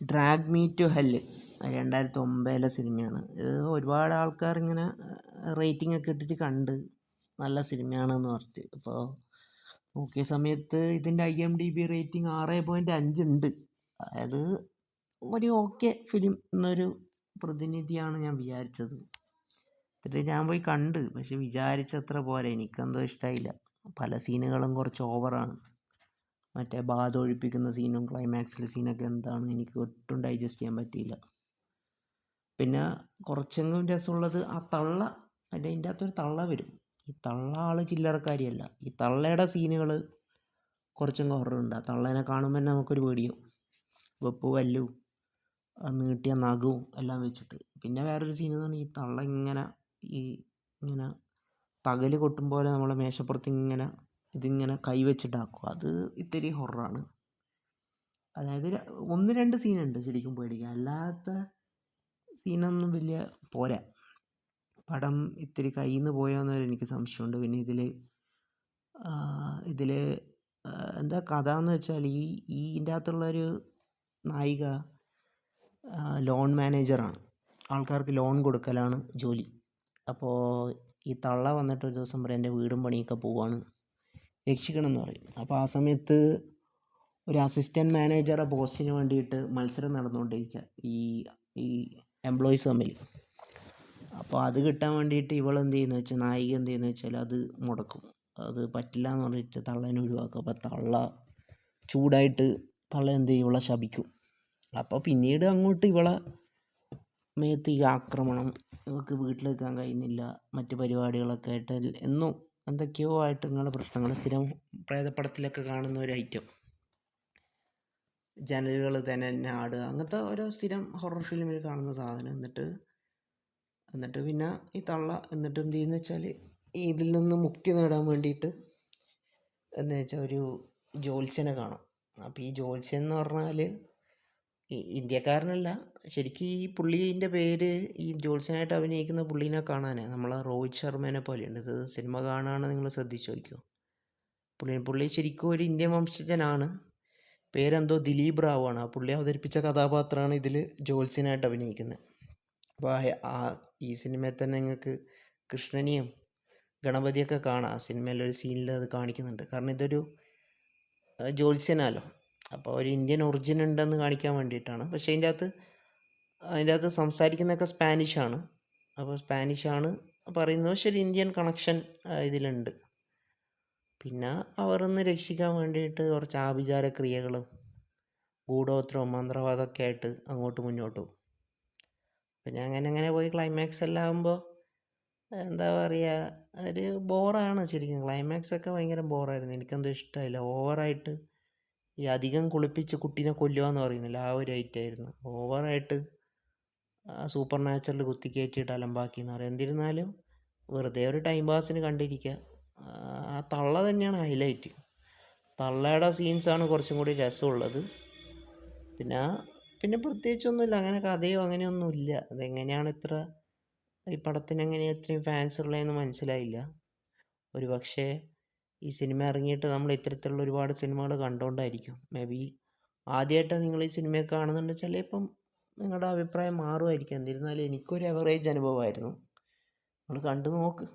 Drag me to hell 2009 സിനിമയാണ്. ഇത് ഒരുപാട് ആൾക്കാർ ഇങ്ങനെ റേറ്റിംഗ് ഒക്കെ ഇട്ടിട്ട് കണ്ട് നല്ല സിനിമയാണെന്ന് പറഞ്ഞിട്ട്. അപ്പോൾ നോക്കിയ സമയത്ത് ഇതിൻ്റെ IMDb റേറ്റിംഗ് 6.5 ഉണ്ട്. അതായത് ഒരു ഓക്കെ ഫിലിം എന്നൊരു പ്രതിനിധിയാണ് ഞാൻ വിചാരിച്ചത്. എന്നിട്ട് ഞാൻ പോയി കണ്ട്, പക്ഷെ വിചാരിച്ചത്ര പോരാ. എനിക്കെന്തോ ഇഷ്ടമായില്ല. പല സീനുകളും കുറച്ച് ഓവറാണ്. മറ്റേ ബാധ ഒഴിപ്പിക്കുന്ന സീനും ക്ലൈമാക്സിലെ സീനൊക്കെ എന്താണ്, എനിക്ക് ഒട്ടും ഡൈജസ്റ്റ് ചെയ്യാൻ പറ്റിയില്ല. പിന്നെ കുറച്ചെങ്കിലും രസമുള്ളത് ആ തള്ള, അതിൻ്റെ അകത്തൊരു തള്ള വരും. ഈ തള്ള ആൾ ചില്ലറക്കാരിയല്ല. ഈ തള്ളയുടെ സീനുകൾ കുറച്ചെങ്കിലും ഹൊററുണ്ട്. ആ തള്ളേനെ കാണുമ്പോൾ തന്നെ നമുക്കൊരു പേടിയാവും. വെപ്പ് വല്ലും നീട്ടിയ നഖവും എല്ലാം വെച്ചിട്ട്. പിന്നെ വേറൊരു സീൻ എന്ന് പറഞ്ഞാൽ ഈ തള്ള ഇങ്ങനെ പകൽ കൊട്ടും പോലെ നമ്മളെ മേശപ്പുറത്ത് ഇതിങ്ങനെ കൈവച്ചിട്ടാക്കും. അത് ഇത്തിരി ഹൊററാണ്. അതായത് 1-2 സീനുണ്ട് ശരിക്കും പേടിക്കാൻ, അല്ലാത്ത സീനൊന്നും വലിയ പോരാ. പടം ഇത്തിരി കയ്യിൽ നിന്ന് പോയോന്നൊരു എനിക്ക് സംശയമുണ്ട്. പിന്നെ ഇതിൽ എന്താ കഥ എന്ന് വെച്ചാൽ ഇതിൻ്റെ അകത്തുള്ളൊരു നായിക ലോൺ മാനേജറാണ്. ആൾക്കാർക്ക് ലോൺ കൊടുക്കലാണ് ജോലി. അപ്പോൾ ഈ തള്ള വന്നിട്ട് ഒരു ദിവസം പറയും എൻ്റെ വീടും പണിയൊക്കെ പോവാണ്, രക്ഷിക്കണം എന്ന് പറയും. അപ്പോൾ ആ സമയത്ത് ഒരു അസിസ്റ്റൻറ്റ് മാനേജറെ പോസ്റ്റിന് വേണ്ടിയിട്ട് മത്സരം നടന്നുകൊണ്ടിരിക്കുക ഈ എംപ്ലോയീസ് തമ്മിൽ. അപ്പോൾ അത് കിട്ടാൻ വേണ്ടിയിട്ട് നായിക എന്ത് ചെയ്യുന്നത് വെച്ചാൽ അത് മുടക്കും. അത് പറ്റില്ല എന്ന് പറഞ്ഞിട്ട് തള്ളേനെ ഒഴിവാക്കും. അപ്പോൾ തള്ള ചൂടായിട്ട് എന്ത് ചെയ്യും, ഇവളെ ശപിക്കും. അപ്പോൾ പിന്നീട് അങ്ങോട്ട് ഇവളെ മേത്ത് ഈ ആക്രമണം, ഇവൾക്ക് വീട്ടിൽ നിൽക്കാൻ കഴിയുന്നില്ല, മറ്റ് പരിപാടികളൊക്കെ ആയിട്ട് എന്നും എന്തൊക്കെയോ ആയിട്ട് ഇങ്ങനെ പ്രശ്നങ്ങൾ. സ്ഥിരം പ്രേതപ്പടത്തിലൊക്കെ കാണുന്ന ഒരു ഐറ്റം. ജനലുകൾ തന്നെ ആടുക, അങ്ങനത്തെ ഓരോ സ്ഥിരം ഹൊറർ ഫിലിമിൽ കാണുന്ന സാധനം. എന്നിട്ട് പിന്നെ ഈ തള്ള എന്ത് ചെയ്യുന്ന വെച്ചാൽ ഇതിൽ നിന്ന് മുക്തി നേടാൻ വേണ്ടിയിട്ട് എന്ന് വെച്ചാൽ ഒരു ജ്യോത്സ്യനെ കാണാം. അപ്പോൾ ഈ ജ്യോത്സ്യൻ എന്ന് പറഞ്ഞാൽ ഇന്ത്യക്കാരനല്ല, ശരിക്കും ഈ പുള്ളീൻ്റെ പേര്, ഈ ജ്യോത്സ്യനായിട്ട് അഭിനയിക്കുന്ന പുള്ളീനെ കാണാൻ നമ്മളെ രോഹിത് ശർമ്മേനെ പോലെയുണ്ട്. ഇത് സിനിമ കാണുകയാണെന്ന് നിങ്ങൾ ശ്രദ്ധിച്ചു നോക്കിയോ. പുള്ളി ശരിക്കും ഒരു ഇന്ത്യൻ വംശജനാണ്. പേരെന്തോ ദിലീപ് റാവു ആണ്. ആ പുള്ളി അവതരിപ്പിച്ച കഥാപാത്രമാണ് ഇതിൽ ജ്യോത്സ്യനായിട്ട് അഭിനയിക്കുന്നത്. അപ്പോൾ ഈ സിനിമയിൽ തന്നെ നിങ്ങൾക്ക് കൃഷ്ണനെയും ഗണപതിയൊക്കെ കാണാം. ആ സിനിമയിലൊരു സീനിൽ അത് കാണിക്കുന്നുണ്ട്. കാരണം ഇതൊരു ജ്യോത്സ്യനാലോ, അപ്പോൾ ഒരു ഇന്ത്യൻ ഒറിജിൻ ഉണ്ടെന്ന് കാണിക്കാൻ വേണ്ടിയിട്ടാണ്. പക്ഷേ അതിൻ്റെ അകത്ത് സംസാരിക്കുന്നതൊക്കെ സ്പാനിഷാണ്. അപ്പോൾ സ്പാനിഷാണ് പറയുന്നത്, പക്ഷേ ഒരു ഇന്ത്യൻ കണക്ഷൻ ഇതിലുണ്ട്. പിന്നെ അവരൊന്ന് രക്ഷിക്കാൻ വേണ്ടിയിട്ട് കുറച്ച് ആഭിചാര ക്രിയകളും ഗൂഢോത്രവും മന്ത്രവാദമൊക്കെ ആയിട്ട് അങ്ങോട്ട് മുന്നോട്ട് പോകും. പിന്നെ അങ്ങനെ പോയി ക്ലൈമാക്സ് എല്ലാം ആകുമ്പോൾ എന്താ പറയുക, ഒരു ബോറാണ് ശരിക്കും. ക്ലൈമാക്സ് ഒക്കെ ഭയങ്കര ബോറായിരുന്നു. എനിക്കെന്തോ ഇഷ്ടമായില്ല. ഓവറായിട്ട് ഈ അധികം കുളിപ്പിച്ച് കുട്ടീനെ കൊല്ലുക എന്ന് പറയുന്നില്ല, ആ ഒരു ഐറ്റമായിരുന്നു. ഓവറായിട്ട് സൂപ്പർ നാച്ചുറൽ കുത്തിക്കയറ്റിയിട്ട് അലമ്പാക്കി എന്ന് പറയും. എന്നിരുന്നാലും വെറുതെ ഒരു ടൈം പാസിന് കണ്ടിരിക്കുക. ആ തള്ള തന്നെയാണ് ഹൈലൈറ്റ്. തള്ളയുടെ സീൻസാണ് കുറച്ചും കൂടി രസമുള്ളത്. പിന്നെ പ്രത്യേകിച്ചൊന്നുമില്ല, അങ്ങനെ കഥയോ അങ്ങനെയൊന്നുമില്ല. അതെങ്ങനെയാണ് ഈ പടത്തിന് എങ്ങനെയാണ് ഇത്രയും ഫാൻസ് ഉള്ളതെന്ന് മനസ്സിലായില്ല. ഒരു പക്ഷേ ഈ സിനിമ ഇറങ്ങിയിട്ട് നമ്മൾ ഇത്തരത്തിലുള്ള ഒരുപാട് സിനിമകൾ കണ്ടുകൊണ്ടായിരിക്കും. മേ ബി ആദ്യമായിട്ടാണ് നിങ്ങൾ ഈ സിനിമയൊക്കെ കാണുന്നുണ്ട്, ചിലപ്പം നിങ്ങളുടെ അഭിപ്രായം മാറുമായിരിക്കും. എന്നിരുന്നാലും എനിക്കൊരു എവറേജ് അനുഭവമായിരുന്നു. നിങ്ങൾ കണ്ടു നോക്ക്.